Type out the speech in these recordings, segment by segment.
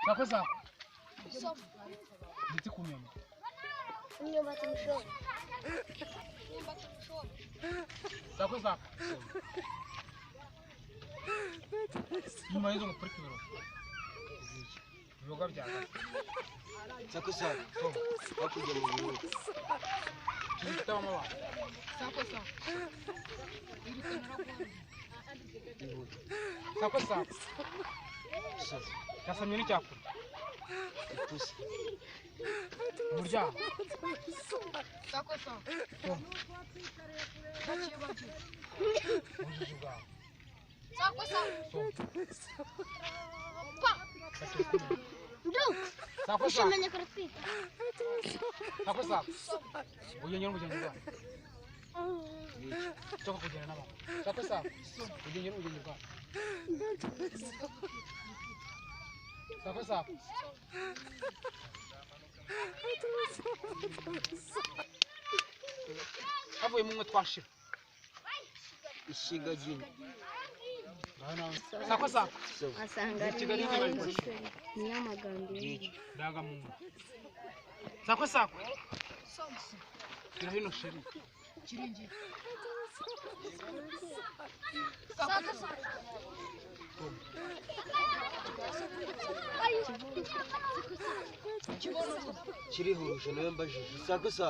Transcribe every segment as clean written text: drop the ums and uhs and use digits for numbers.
Sakosa. Ndetse kunyama. Imyumbati mushoro. Sakosa. Nyuma y'izo ngupurika ibiro. Biyoga byaga. Sakosa. Bakujya mu biro. Kizita mama. Sakosa. Sakosa. Yasamye n'icyakura. Ipusi. Umuryango. Sakosa. Bakiye. Ubujiji bwawe. Sakosa. Sakosa. Ushimenya kurapika. Sakosa. Uyenyera umugeni bwawe. Choko kugera n'abana. Sakosa. Uyenyera umugeni bwawe. Sakosa. Avuye mu mwe twashira. Ishiga jini. Sakosa. Asanga ari Nyamagamba. Daga mu. Sakosa. Kira hino shiri. Kiringi. Sakosa. Kirihuruje nawe mbajije. Sakosa.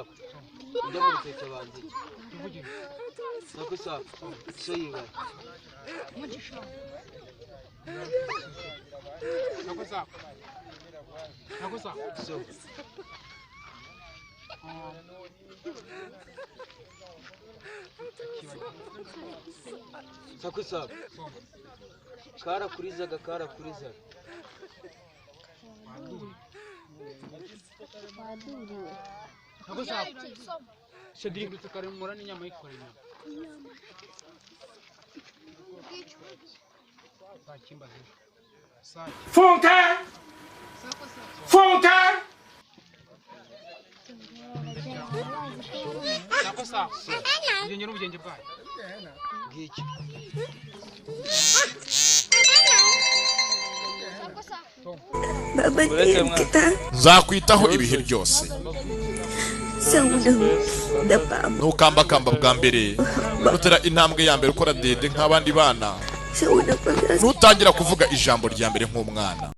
Ndamurutse abanzi. Tuvugire. Sakosa. So yiba. Mugisha. Sakosa. Sakosa. So. Sakosa. Karakurizaga. Waduriwe. Sakosa. Cedric dutakare murani nyama yikorera. Sakimba zero. Funke! Funke! Sakosa. Uyenyera ubugenge bwawe. Ngiki. Baba kita Zakwitaho ibihe byose. Ntukambakamba bwa mbere. Utera intambwe ya mbere ukora dede nk'abandi bana. Nutangira kuvuga ijambo rya mbere nk'umwana.